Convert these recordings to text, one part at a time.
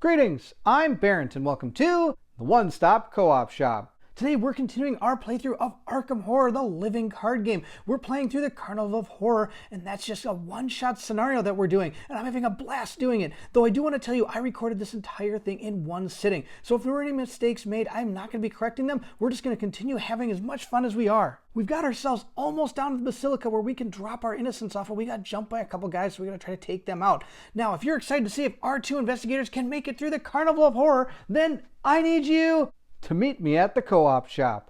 Greetings, I'm Bairnt and welcome to the One Stop Co-op Shop. Today we're continuing our playthrough of Arkham Horror, the living card game. We're playing through the Carnival of Horror, and that's just a one-shot scenario that we're doing, and I'm having a blast doing it. Though I do want to tell you, I recorded this entire thing in one sitting, so if there were any mistakes made, I'm not going to be correcting them. We're just going to continue having as much fun as we are. We've got ourselves almost down to the Basilica where we can drop our innocents off, and we got jumped by a couple guys, so we're going to try to take them out. Now, if you're excited to see if our two investigators can make it through the Carnival of Horror, then I need you to meet me at the co-op shop.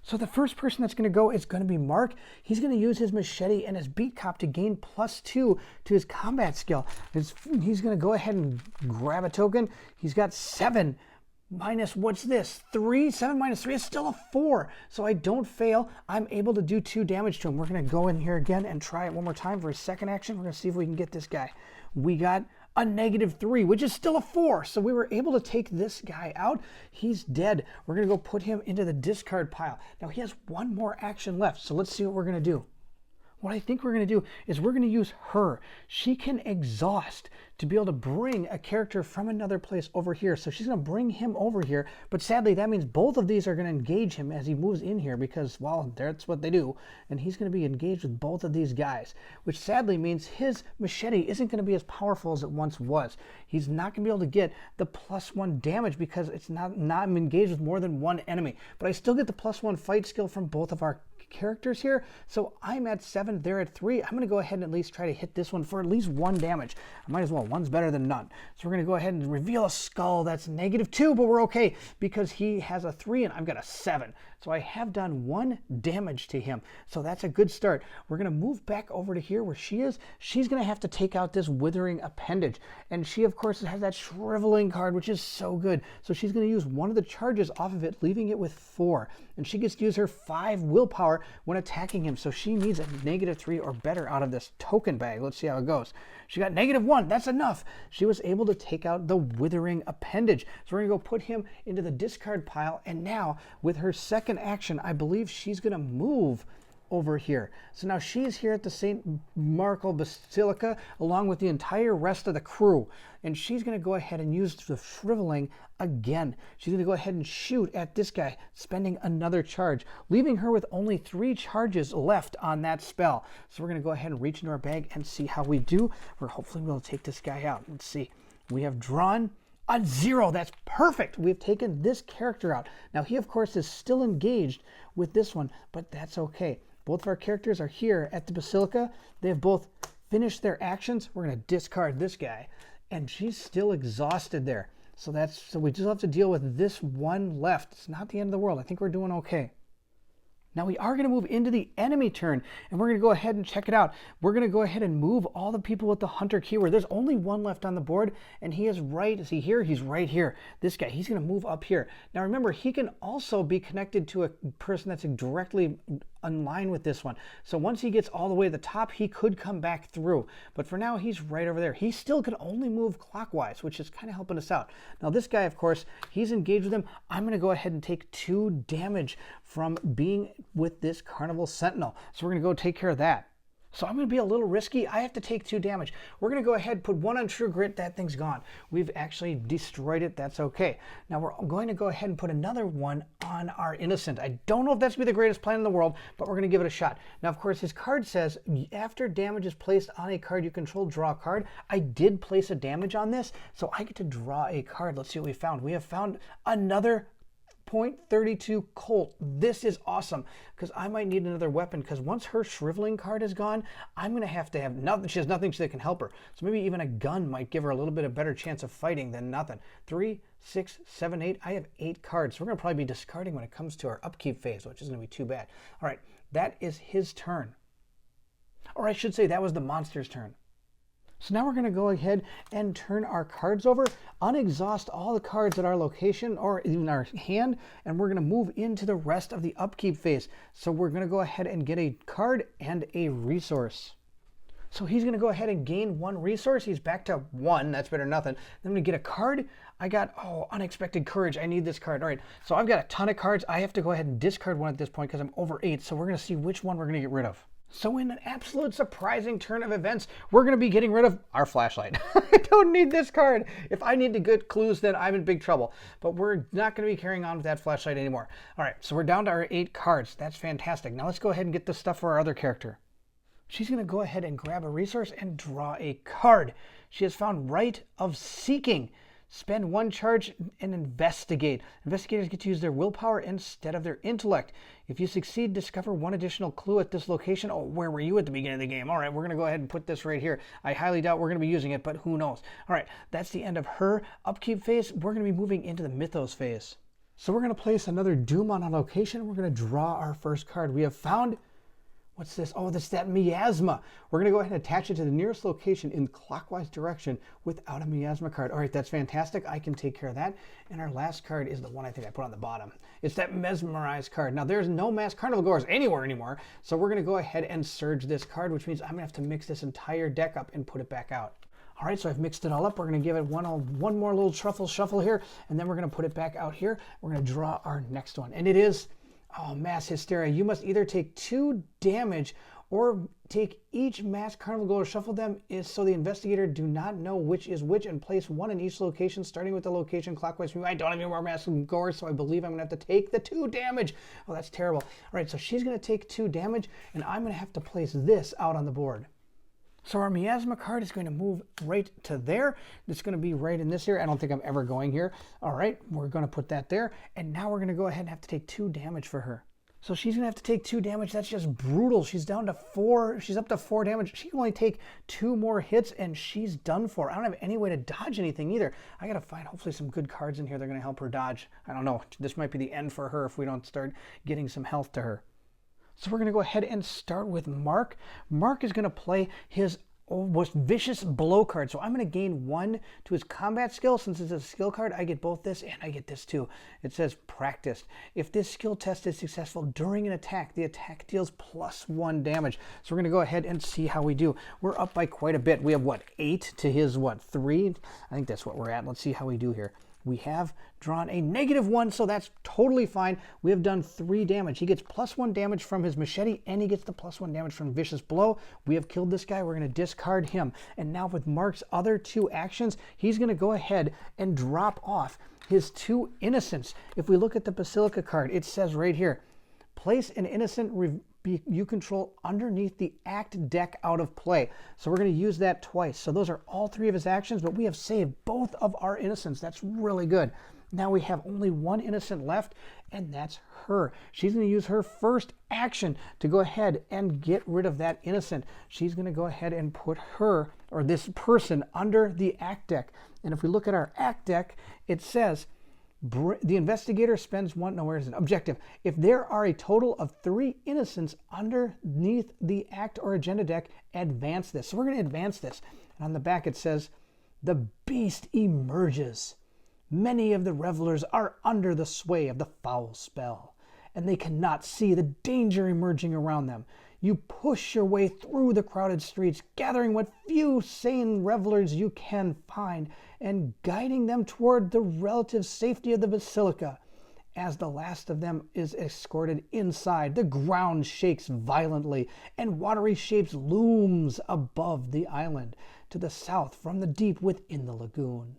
So the first person that's going to go is going to be Mark. He's going to use his machete and his beat cop to gain +2 to his combat skill. He's going to go ahead and grab a token. He's got 7 minus, what's this? 3? 7 minus 3 is still a 4. So I don't fail. I'm able to do 2 damage to him. We're going to go in here again and try it one more time for his second action. We're going to see if we can get this guy. We got a -3, which is still a 4. So we were able to take this guy out. He's dead. We're going to go put him into the discard pile. Now he has one more action left. So let's see what we're going to do. What I think we're going to do is we're going to use her. She can exhaust to be able to bring a character from another place over here. So she's going to bring him over here. But sadly, that means both of these are going to engage him as he moves in here because, well, that's what they do. And he's going to be engaged with both of these guys, which sadly means his machete isn't going to be as powerful as it once was. He's not going to be able to get the +1 damage because it's not engaged with more than one enemy. But I still get the +1 fight skill from both of our characters here. So I'm at 7, they're at 3. I'm going to go ahead and at least try to hit this one for at least 1 damage. I might as well. One's better than none. So we're going to go ahead and reveal a skull. That's -2, but we're okay because he has a 3 and I've got a 7. So I have done 1 damage to him. So that's a good start. We're going to move back over to here where she is. She's going to have to take out this withering appendage. And she, of course, has that shriveling card, which is so good. So she's going to use one of the charges off of it, leaving it with 4. And she gets to use her 5 willpower when attacking him. So she needs a -3 or better out of this token bag. Let's see how it goes. She got -1. That's enough. She was able to take out the withering appendage. So we're going to go put him into the discard pile. And now with her second action, I believe she's going to move over here. So now she's here at the St. Marco Basilica along with the entire rest of the crew. And she's going to go ahead and use the shriveling again. She's going to go ahead and shoot at this guy, spending another charge, leaving her with only 3 charges left on that spell. So we're going to go ahead and reach into our bag and see how we do. We're hopefully going to take this guy out. Let's see. We have drawn a 0. That's perfect. We've taken this character out. Now he, of course, is still engaged with this one, but that's okay. Both of our characters are here at the Basilica. They have both finished their actions. We're going to discard this guy, and she's still exhausted there. So we just have to deal with this one left. It's not the end of the world. I think we're doing okay. Now we are going to move into the enemy turn, and we're going to go ahead and check it out. We're going to go ahead and move all the people with the hunter keyword. There's only 1 left on the board, and he is right, is he here? He's right here. This guy, he's going to move up here. Now remember, he can also be connected to a person that's directly in line with this one. So once he gets all the way to the top, he could come back through. But for now, he's right over there. He still can only move clockwise, which is kind of helping us out. Now this guy, of course, he's engaged with him. I'm going to go ahead and take 2 damage from being with this Carnival Sentinel. So we're going to go take care of that. So I'm going to be a little risky. I have to take 2 damage. We're going to go ahead and put 1 on True Grit. That thing's gone. We've actually destroyed it. That's okay. Now we're going to go ahead and put another 1 on our Innocent. I don't know if that's going to be the greatest plan in the world, but we're going to give it a shot. Now, of course, his card says, after damage is placed on a card you control, draw a card. I did place a damage on this, so I get to draw a card. Let's see what we found. We have found another .32 Colt. This is awesome because I might need another weapon because once her shriveling card is gone, I'm going to have nothing. She has nothing that can help her. So maybe even a gun might give her a little bit of better chance of fighting than nothing. 3, 6, 7, 8. I have 8 cards. So we're going to probably be discarding when it comes to our upkeep phase, which isn't going to be too bad. All right. That is his turn. Or I should say that was the monster's turn. So now we're going to go ahead and turn our cards over, unexhaust all the cards at our location or in our hand, and we're going to move into the rest of the upkeep phase. So we're going to go ahead and get a card and a resource. So he's going to go ahead and gain 1 resource. He's back to 1. That's better than nothing. Then I'm going to get a card. I got, Unexpected Courage. I need this card. All right, so I've got a ton of cards. I have to go ahead and discard 1 at this point because I'm over 8. So we're going to see which one we're going to get rid of. So in an absolute surprising turn of events, we're going to be getting rid of our flashlight. I don't need this card. If I need to get clues, then I'm in big trouble. But we're not going to be carrying on with that flashlight anymore. All right, so we're down to our 8 cards. That's fantastic. Now let's go ahead and get the stuff for our other character. She's going to go ahead and grab a resource and draw a card. She has found Rite of Seeking. Spend 1 charge and investigate. Investigators get to use their willpower instead of their intellect. If you succeed, discover 1 additional clue at this location. Oh, where were you at the beginning of the game? All right, we're going to go ahead and put this right here. I highly doubt we're going to be using it, but who knows? All right, that's the end of her upkeep phase. We're going to be moving into the Mythos phase. So we're going to place another Doom on a location. We're going to draw our first card. We have found... What's this? Oh, this is that miasma. We're going to go ahead and attach it to the nearest location in clockwise direction without a miasma card. All right, that's fantastic. I can take care of that. And our last card is the one I think I put on the bottom. It's that Mesmerised Card. Now, there's no mass Carnival goers anywhere anymore, so we're going to go ahead and surge this card, which means I'm going to have to mix this entire deck up and put it back out. All right, so I've mixed it all up. We're going to give it one more little shuffle here, and then we're going to put it back out here. We're going to draw our next one, and it is... Oh, Mass Hysteria. You must either take 2 damage or take each mass Carnival goer, shuffle them so the investigator do not know which is which, and place 1 in each location, starting with the location clockwise. I don't have any more mass goers, so I believe I'm going to have to take the 2 damage. Oh, that's terrible. All right, so she's going to take 2 damage, and I'm going to have to place this out on the board. So our miasma card is going to move right to there. It's going to be right in this here. I don't think I'm ever going here. All right, we're going to put that there. And now we're going to go ahead and have to take 2 damage for her. So she's going to have to take 2 damage. That's just brutal. She's down to 4. She's up to 4 damage. She can only take 2 more hits, and she's done for. I don't have any way to dodge anything either. I got to find hopefully some good cards in here that are going to help her dodge. I don't know. This might be the end for her if we don't start getting some health to her. So we're going to go ahead and start with Mark. Mark is going to play his most vicious blow card. So I'm going to gain 1 to his combat skill. Since it's a skill card, I get both this and I get this too. It says practiced. If this skill test is successful during an attack, the attack deals +1 damage. So we're going to go ahead and see how we do. We're up by quite a bit. We have what, 8 to his what, 3? I think that's what we're at. Let's see how we do here. We have drawn a -1, so that's totally fine. We have done 3 damage. He gets +1 damage from his machete, and he gets the +1 damage from Vicious Blow. We have killed this guy. We're going to discard him. And now with Mark's other 2 actions, he's going to go ahead and drop off his 2 innocents. If we look at the Basilica card, it says right here, place an innocent you control underneath the act deck out of play. So we're going to use that twice. So those are all 3 of his actions, but we have saved both of our innocents. That's really good. Now we have only 1 innocent left, and that's her. She's going to use her first action to go ahead and get rid of that innocent. She's going to go ahead and put her, or this person, under the act deck. And if we look at our act deck, it says, the investigator spends 1, no, where is it? Objective. If there are a total of 3 innocents underneath the act or agenda deck, advance this. So we're going to advance this. And on the back it says, the beast emerges. Many of the revelers are under the sway of the foul spell, and they cannot see the danger emerging around them. You push your way through the crowded streets, gathering what few sane revelers you can find, and guiding them toward the relative safety of the Basilica. As the last of them is escorted inside, the ground shakes violently, and watery shapes looms above the island, to the south from the deep within the lagoon.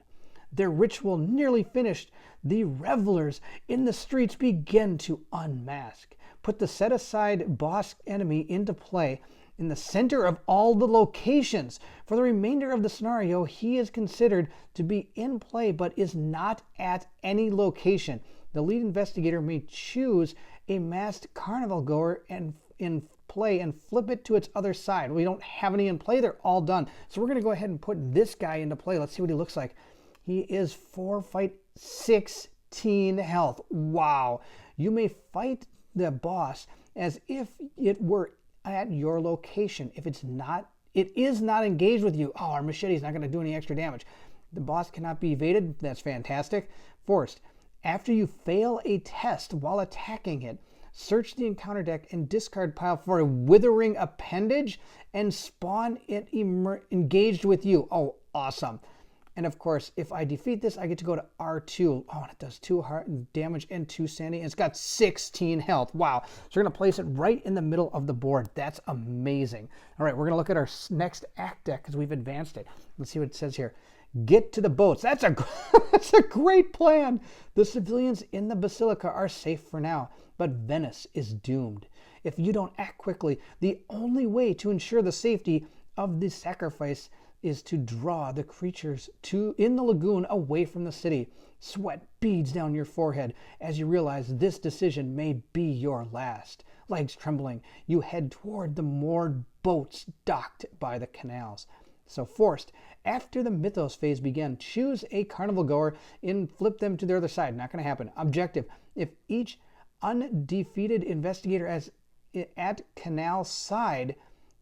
Their ritual nearly finished, the revelers in the streets begin to unmask. Put the set-aside boss enemy into play in the center of all the locations. For the remainder of the scenario, he is considered to be in play but is not at any location. The lead investigator may choose a masked carnival goer and in play and flip it to its other side. We don't have any in play. They're all done. So we're going to go ahead and put this guy into play. Let's see what he looks like. He is 4 fight 16 health. Wow. You may fight the boss as if it were at your location. If it is not engaged with you. Oh, our machete is not going to do any extra damage. The boss cannot be evaded. That's fantastic. Forced. After you fail a test while attacking it, search the encounter deck and discard pile for a withering appendage and spawn it engaged with you. Oh, awesome. And of course, if I defeat this, I get to go to R2. Oh, and it does 2 heart damage and 2 sanity. And it's got 16 health. Wow. So we're going to place it right in the middle of the board. That's amazing. All right, we're going to look at our next act deck because we've advanced it. Let's see what it says here. Get to the boats. That's a great plan. The civilians in the Basilica are safe for now, but Venice is doomed. If you don't act quickly, the only way to ensure the safety of the sacrifice is to draw the creatures in the lagoon away from the city. Sweat beads down your forehead as you realize this decision may be your last. Legs trembling, you head toward the moored boats docked by the canals. So forced, after the Mythos phase began, choose a carnival goer and flip them to the other side. Not going to happen. Objective, if each undefeated investigator at canal side,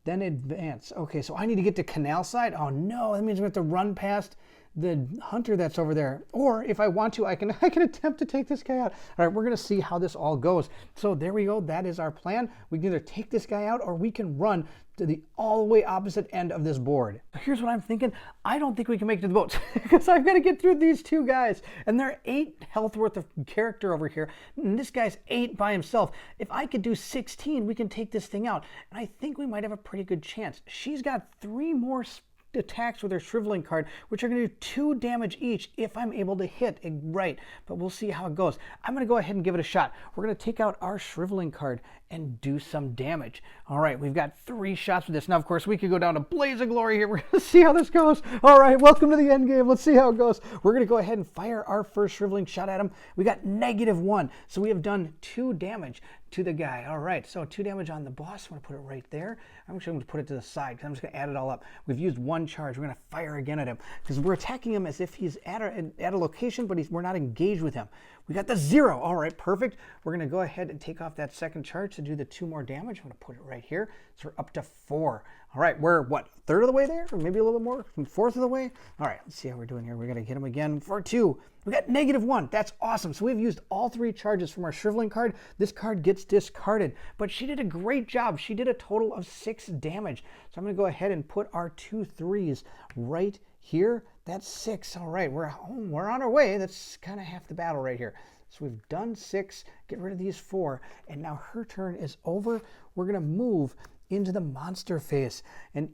then advance. Okay, so I need to get to canal side. Oh no, that means we have to run past the hunter that's over there. Or if I want to, I can attempt to take this guy out. All right, we're gonna see how this all goes. So there we go, that is our plan. We can either take this guy out or we can run to the all the way opposite end of this board. Here's what I'm thinking. I don't think we can make it to the boats because I've got to get through these 2 guys and they're 8 health worth of character over here. And this guy's 8 by himself. If I could do 16, we can take this thing out. And I think we might have a pretty good chance. She's got 3 more attacks with her shriveling card, which are going to do 2 damage each if I'm able to hit it right. But we'll see how it goes. I'm going to go ahead and give it a shot. We're going to take out our shriveling card and do some damage. All right, we've got 3 shots with this. Now, of course, we could go down to Blaze of Glory here. We're going to see how this goes. All right, welcome to the end game. Let's see how it goes. We're going to go ahead and fire our first shriveling shot at him. We got -1, so we have done 2 damage to the guy. All right, so 2 damage on the boss. I'm going to put it right there. I'm actually going to put it to the side because I'm just going to add it all up. We've used 1 charge. We're going to fire again at him because we're attacking him as if he's at a location, but we're not engaged with him. We got the 0. All right, perfect. We're going to go ahead and take off that second charge to do the 2 more damage. I'm going to put it right here. So we're up to 4. All right, we're what, 1/3 of the way there? Or maybe a little bit more? 1/4 of the way? All right, let's see how we're doing here. We're going to hit him again for 2. We got -1. That's awesome. So we've used all 3 charges from our shriveling card. This card gets discarded, but she did a great job. She did a total of 6 damage. So I'm going to go ahead and put our 2 3s right here. That's 6. All right, we're home. We're on our way. That's kind of half the battle right here. So we've done 6, get rid of these 4, and now her turn is over. We're going to move into the monster phase, and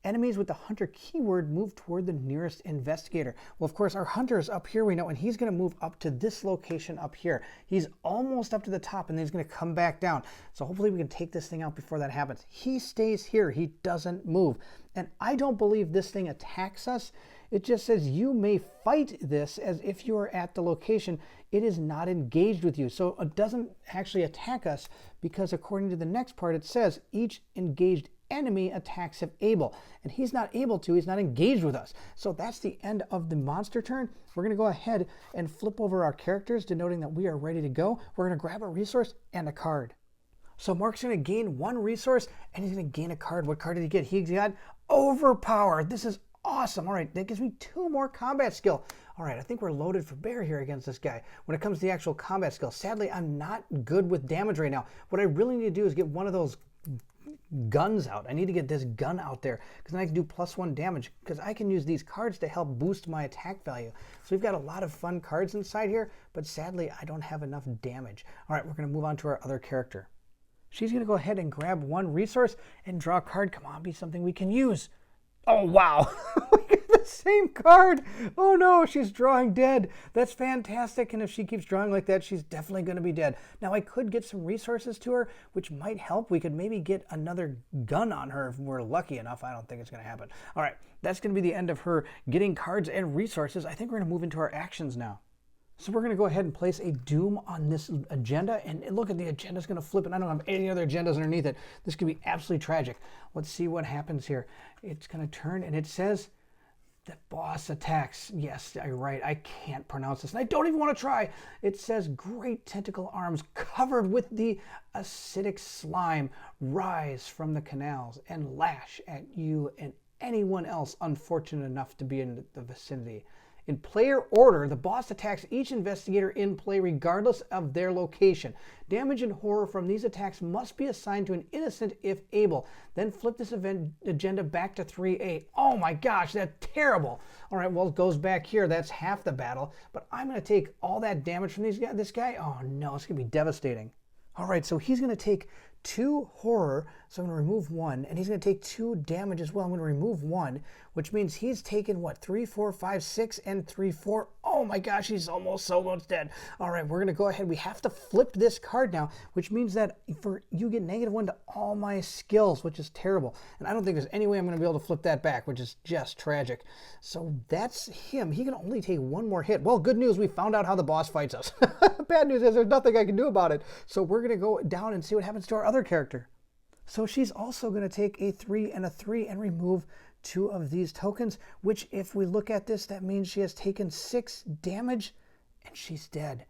enemies with the hunter keyword move toward the nearest investigator. Well, of course, our hunter is up here, we know, and he's going to move up to this location up here. He's almost up to the top, and then he's going to come back down. So hopefully we can take this thing out before that happens. He stays here. He doesn't move. And I don't believe this thing attacks us. It just says you may fight this as if you are at the location. It is not engaged with you. So it doesn't actually attack us because according to the next part, it says each engaged enemy attacks if able. And he's not able to, he's not engaged with us. So that's the end of the monster turn. We're going to go ahead and flip over our characters, denoting that we are ready to go. We're going to grab a resource and a card. So Mark's going to gain 1 resource and he's going to gain a card. What card did he get? He got Overpowered. This is awesome. All right, that gives me 2 more combat skill. All right, I think we're loaded for bear here against this guy. When it comes to the actual combat skill, sadly, I'm not good with damage right now. What I really need to do is get one of those guns out. I need to get this gun out there because then I can do +1 damage because I can use these cards to help boost my attack value. So we've got a lot of fun cards inside here, but sadly, I don't have enough damage. All right, we're going to move on to our other character. She's going to go ahead and grab 1 resource and draw a card. Come on, be something we can use. Oh, wow. We got the same card. Oh, no, she's drawing dead. That's fantastic. And if she keeps drawing like that, she's definitely going to be dead. Now, I could get some resources to her, which might help. We could maybe get another gun on her if we're lucky enough. I don't think it's going to happen. All right, that's going to be the end of her getting cards and resources. I think we're going to move into our actions now. So we're going to go ahead and place a doom on this agenda. And look at the agenda's going to flip, and I don't have any other agendas underneath it. This could be absolutely tragic. Let's see what happens here. It's going to turn, and it says, The boss attacks. Yes, you're right. I can't pronounce this. And I don't even want to try. It says great tentacle arms covered with the acidic slime rise from the canals and lash at you and anyone else unfortunate enough to be in the vicinity. In player order, the boss attacks each investigator in play regardless of their location. Damage and horror from these attacks must be assigned to an innocent if able. Then flip this event agenda back to 3A. Oh my gosh, that's terrible. All right, well, it goes back here. That's half the battle. But I'm going to take all that damage from this guy. Oh no, it's going to be devastating. All right, so he's going to take 2 horror, so I'm going to remove 1, and he's going to take 2 damage as well. I'm going to remove 1, which means he's taken, what, 3, 4, 5, 6, and 3, 4. Oh my gosh, he's almost dead. All right, we're going to go ahead. We have to flip this card now, which means that you get -1 to all my skills, which is terrible. And I don't think there's any way I'm going to be able to flip that back, which is just tragic. So that's him. He can only take 1 more hit. Well, good news, we found out how the boss fights us. Bad news is there's nothing I can do about it. So we're going to go down and see what happens to our other character. So she's also going to take a 3 and a 3 and remove 2 of these tokens, which if we look at this, that means she has taken 6 damage and she's dead.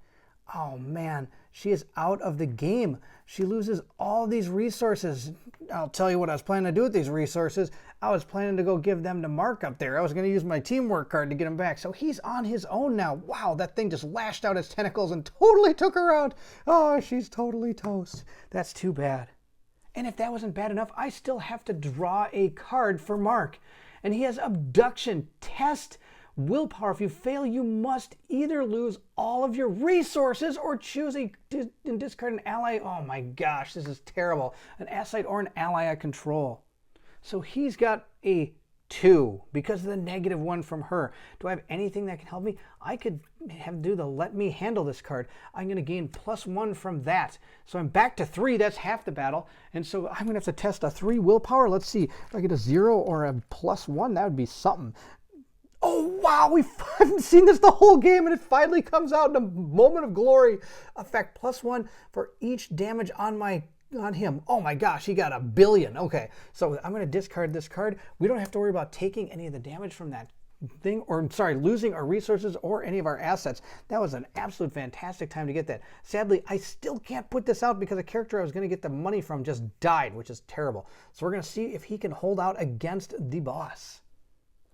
Oh man, she is out of the game. She loses all these resources. I'll tell you what I was planning to do with these resources. I was planning to go give them to Mark up there. I was going to use my teamwork card to get him back. So he's on his own now. Wow, that thing just lashed out its tentacles and totally took her out. Oh, she's totally toast. That's too bad. And if that wasn't bad enough, I still have to draw a card for Mark. And he has abduction, test, willpower. If you fail, you must either lose all of your resources or choose and discard an ally. Oh my gosh, this is terrible. An asset or an ally I control. So he's got a 2 because of the -1 from her. Do I have anything that can help me? I could do the let me handle this card. I'm going to gain +1 from that. So I'm back to 3. That's half the battle. And so I'm going to have to test a 3 willpower. Let's see if I get a 0 or a +1. That would be something. Oh, wow. We haven't seen this the whole game, and it finally comes out in a moment of glory. Effect +1 for each damage on him. Oh my gosh, he got 1 billion. Okay, so I'm going to discard this card. We don't have to worry about taking any of the damage from that thing, or sorry, losing our resources or any of our assets. That was an absolute fantastic time to get that. Sadly, I still can't put this out because the character I was going to get the money from just died, which is terrible. So we're going to see if he can hold out against the boss.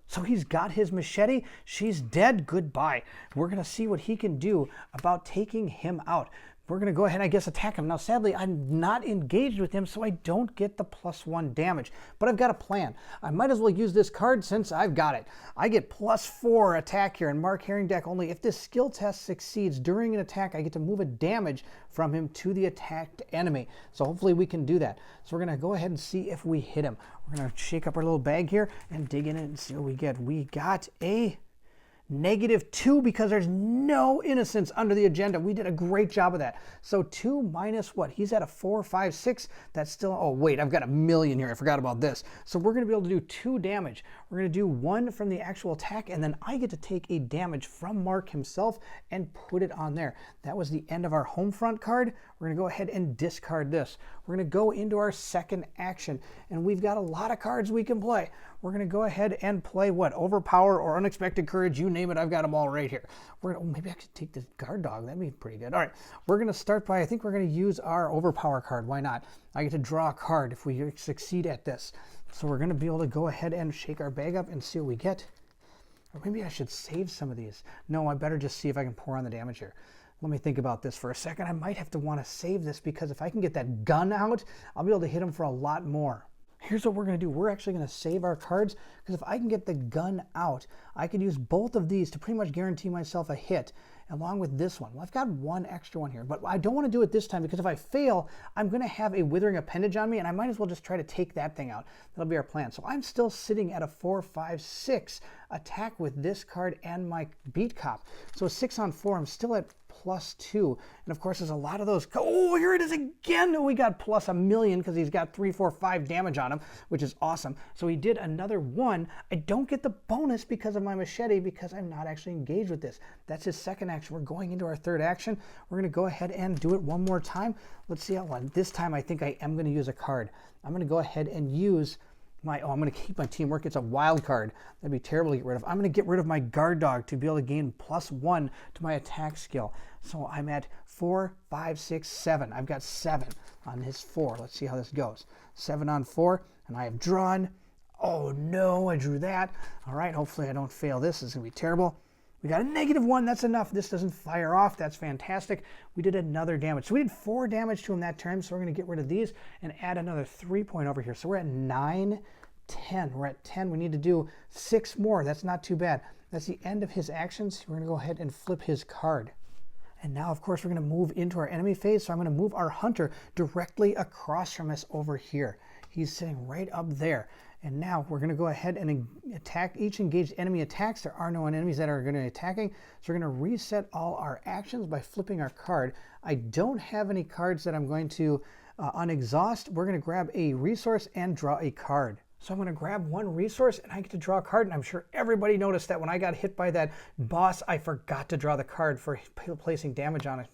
So he's got his machete. She's dead. Goodbye. We're going to see what he can do about taking him out. We're going to go ahead and I guess attack him. Now, sadly, I'm not engaged with him, so I don't get the +1 damage. But I've got a plan. I might as well use this card since I've got it. I get +4 attack here, and Mark Herring deck only. If this skill test succeeds during an attack, I get to move a damage from him to the attacked enemy. So hopefully we can do that. So we're going to go ahead and see if we hit him. We're going to shake up our little bag here and dig in it and see what we get. We got a -2 because there's no innocence under the agenda. We did a great job of that. So 2 minus what? He's at a 4, 5, 6. That's still, oh wait, I've got 1 million here. I forgot about this. So we're going to be able to do 2 damage. We're going to do 1 from the actual attack, and then I get to take a damage from Mark himself and put it on there. That was the end of our home front card. We're going to go ahead and discard this. We're going to go into our second action, and we've got a lot of cards we can play. We're going to go ahead and play what? Overpower or Unexpected Courage, you name it, I've got them all right here. Maybe I could take this guard dog. That'd be pretty good. All right, we're going to start by, I think we're going to use our Overpower card. Why not? I get to draw a card if we succeed at this. So we're going to be able to go ahead and shake our bag up and see what we get. Or maybe I should save some of these. No, I better just see if I can pour on the damage here. Let me think about this for a second. I might have to want to save this because if I can get that gun out, I'll be able to hit him for a lot more. Here's what we're going to do. We're actually going to save our cards because if I can get the gun out, I could use both of these to pretty much guarantee myself a hit along with this one. Well, I've got 1 extra one here, but I don't want to do it this time because if I fail, I'm going to have a withering appendage on me and I might as well just try to take that thing out. That'll be our plan. So I'm still sitting at a 4, 5, 6 attack with this card and my beat cop. So 6 on 4, I'm still at +2. And of course, there's a lot of those. Oh, here it is again. Oh, we got +1 million because he's got 3, 4, 5 damage on him, which is awesome. So he did another 1. I don't get the bonus because of my machete because I'm not actually engaged with this. That's his second action. We're going into our third action. We're going to go ahead and do it one more time. Let's see how one. This time I think I am going to use a card. I'm going to go ahead and use I'm going to keep my teamwork. It's a wild card. That'd be terrible to get rid of. I'm going to get rid of my guard dog to be able to gain +1 to my attack skill. So I'm at 4, 5, 6, 7. I've got 7 on his 4. Let's see how this goes. 7 on 4, and I have drawn. Oh no, I drew that. All right, hopefully I don't fail this. This is going to be terrible. We got a -1. That's enough. This doesn't fire off. That's fantastic. We did another damage. So we did 4 damage to him that turn. So we're going to get rid of these and add another 3 point over here. So we're at 9, 10. We're at 10. We need to do 6 more. That's not too bad. That's the end of his actions. We're going to go ahead and flip his card. And now, of course, we're going to move into our enemy phase. So I'm going to move our hunter directly across from us over here. He's sitting right up there. And now we're going to go ahead and attack each engaged enemy attacks. There are no enemies that are going to be attacking. So we're going to reset all our actions by flipping our card. I don't have any cards that I'm going to unexhaust. We're going to grab a resource and draw a card. So I'm going to grab 1 resource and I get to draw a card. And I'm sure everybody noticed that when I got hit by that boss, I forgot to draw the card for placing damage on it.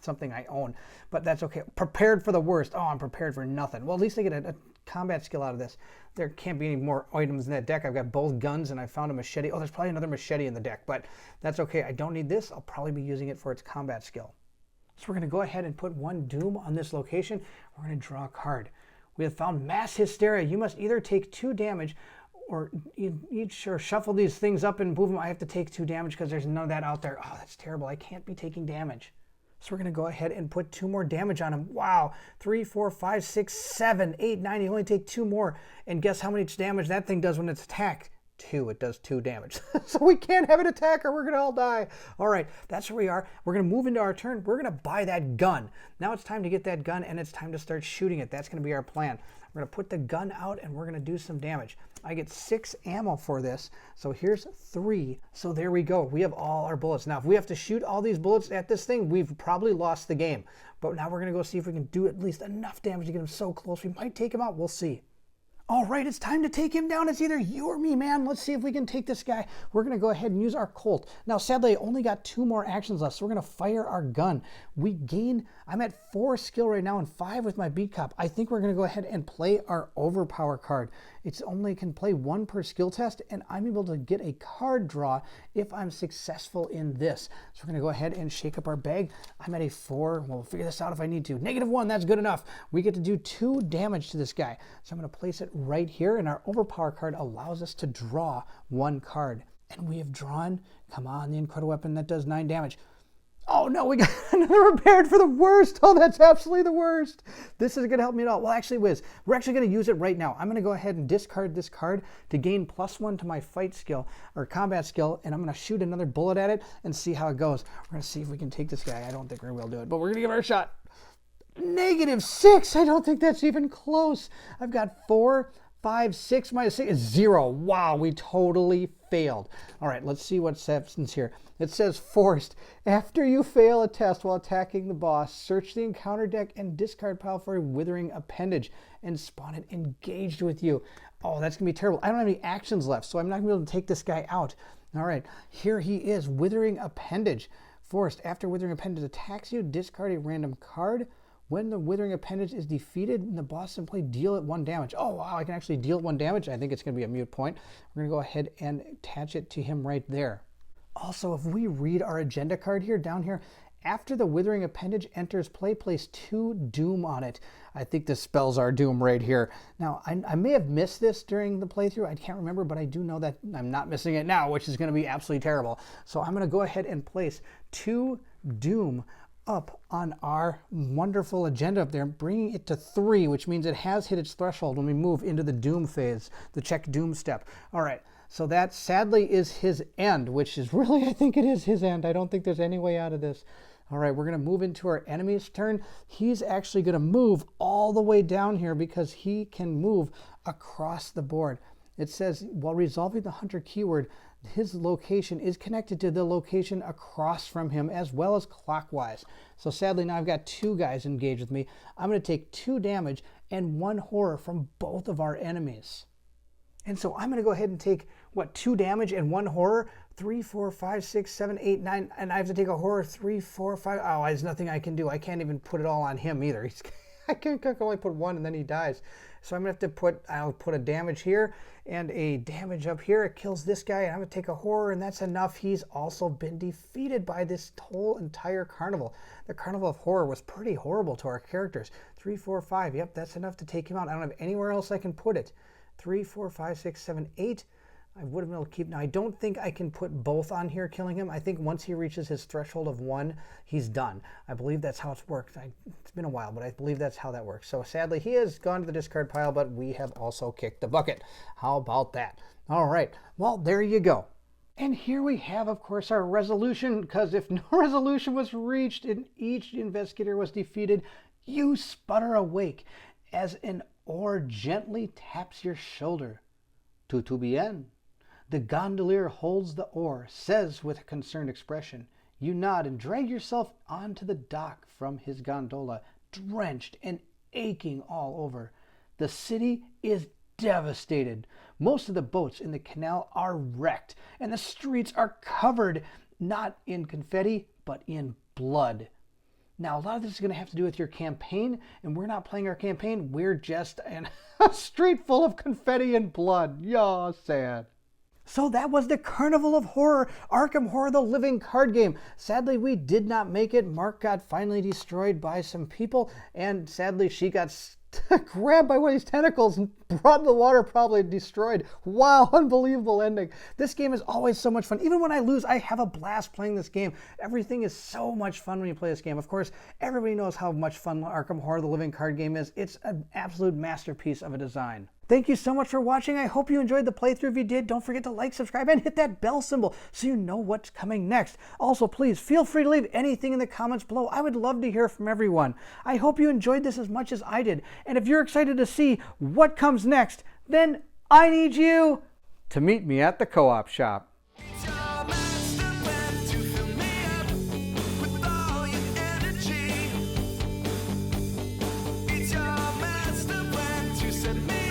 Something I own, but that's okay. Prepared for the worst. Oh, I'm prepared for nothing. Well, at least I get a combat skill out of this. There can't be any more items in that deck. I've got both guns and I found a machete. Oh, there's probably another machete in the deck, but that's okay. I don't need this. I'll probably be using it for its combat skill. So we're going to go ahead and put 1 doom on this location. We're going to draw a card. We have found mass hysteria. You must either take 2 damage or shuffle these things up and move them. I have to take 2 damage because there's none of that out there. Oh, that's terrible. I can't be taking damage. So we're going to go ahead and put 2 more damage on him. Wow. 3, 4, 5, 6, 7, 8, 9. You only take 2 more. And guess how much damage that thing does when it's attacked? 2. It does 2 damage. So we can't have an attack or we're going to all die. All right. That's where we are. We're going to move into our turn. We're going to buy that gun. Now it's time to get that gun and it's time to start shooting it. That's going to be our plan. We're going to put the gun out and we're going to do some damage. I get 6 ammo for this. So here's 3. So there we go. We have all our bullets. Now, if we have to shoot all these bullets at this thing, we've probably lost the game. But now we're going to go see if we can do at least enough damage to get him so close. We might take him out. We'll see. All right, it's time to take him down. It's either you or me, man. Let's see if we can take this guy. We're going to go ahead and use our Colt. Now, sadly, I only got 2 more actions left, so we're going to fire our gun. I'm at 4 skill right now and 5 with my beat cop. I think we're going to go ahead and play our overpower card. It's only can play 1 per skill test, and I'm able to get a card draw if I'm successful in this. So we're going to go ahead and shake up our bag. I'm at a 4. We'll figure this out if I need to. -1, that's good enough. We get to do 2 damage to this guy. So I'm going to place it right here, and our overpower card allows us to draw 1 card. And we have drawn, come on, the incredible weapon that does 9 damage. Oh no, we got another prepared for the worst. Oh, that's absolutely the worst. This isn't going to help me at all. Well, actually, Wiz, we're actually going to use it right now. I'm going to go ahead and discard this card to gain +1 to my fight skill or combat skill, and I'm going to shoot another bullet at it and see how it goes. We're going to see if we can take this guy. I don't think we're going to be able to do it, but we're going to give it a shot. -6. I don't think that's even close. I've got 4, 5, 6 minus 6 is 0. Wow, we totally failed. All right, let's see what happens here. It says forced. After you fail a test while attacking the boss, search the encounter deck and discard pile for a withering appendage and spawn it engaged with you. Oh, that's going to be terrible. I don't have any actions left, so I'm not going to be able to take this guy out. All right, here he is, withering appendage. Forced. After withering appendage attacks you, discard a random card. When the withering appendage is defeated, the boss simply deal it 1 damage. Oh, wow, I can actually deal it 1 damage. I think it's going to be a moot point. We're going to go ahead and attach it to him right there. Also, if we read our agenda card here, down here, after the withering appendage enters play, place 2 doom on it. I think this spells our doom right here. Now, I may have missed this during the playthrough. I can't remember, but I do know that I'm not missing it now, which is going to be absolutely terrible. So I'm going to go ahead and place 2 doom up on our wonderful agenda up there, bringing it to 3, which means it has hit its threshold when we move into the doom phase, the check doom step. All right, so that sadly is his end, which is really, I think it is his end. I don't think there's any way out of this. All right, we're going to move into our enemy's turn. He's actually going to move all the way down here because he can move across the board. It says, while resolving the hunter keyword, his location is connected to the location across from him as well as clockwise. So sadly, now I've got 2 guys engaged with me. I'm going to take 2 damage and 1 horror from both of our enemies. And so I'm going to go ahead and take, 2 damage and 1 horror? 3, 4, 5, 6, 7, 8, 9, and I have to take a horror 3, 4, 5. Oh, there's nothing I can do. I can't even put it all on him either. I can only put one and then he dies. So I'm going to have to put, I'll put a damage here and a damage up here. It kills this guy, and I'm going to take a horror, and that's enough. He's also been defeated by this whole entire carnival. The Carnival of Horror was pretty horrible to our characters. 3, 4, 5. Yep, that's enough to take him out. I don't have anywhere else I can put it. 3, 4, 5, 6, 7, 8. I would have been able to keep. Now, I don't think I can put both on here killing him. I think once he reaches his threshold of 1, he's done. I believe that's how it's worked. It's been a while, but I believe that's how that works. So sadly, he has gone to the discard pile, but we have also kicked the bucket. How about that? All right. Well, there you go. And here we have, of course, our resolution, because if no resolution was reached and each investigator was defeated, you sputter awake as an oar gently taps your shoulder. Tout bien. The gondolier holds the oar, says with a concerned expression. You nod and drag yourself onto the dock from his gondola, drenched and aching all over. The city is devastated. Most of the boats in the canal are wrecked, and the streets are covered, not in confetti, but in blood. Now, a lot of this is going to have to do with your campaign, and we're not playing our campaign. We're just in a street full of confetti and blood. Yeah, sad. So that was the Carnival of Horror, Arkham Horror, the living card game. Sadly, we did not make it. Mark got finally destroyed by some people, and sadly, she got grabbed by one of these tentacles and brought in the water, probably destroyed. Wow, unbelievable ending. This game is always so much fun. Even when I lose, I have a blast playing this game. Everything is so much fun when you play this game. Of course, everybody knows how much fun Arkham Horror, the living card game is. It's an absolute masterpiece of a design. Thank you so much for watching. I hope you enjoyed the playthrough. If you did, don't forget to like, subscribe, and hit that bell symbol so you know what's coming next. Also, please feel free to leave anything in the comments below. I would love to hear from everyone. I hope you enjoyed this as much as I did. And if you're excited to see what comes next, then I need you to meet me at the co-op shop. Set me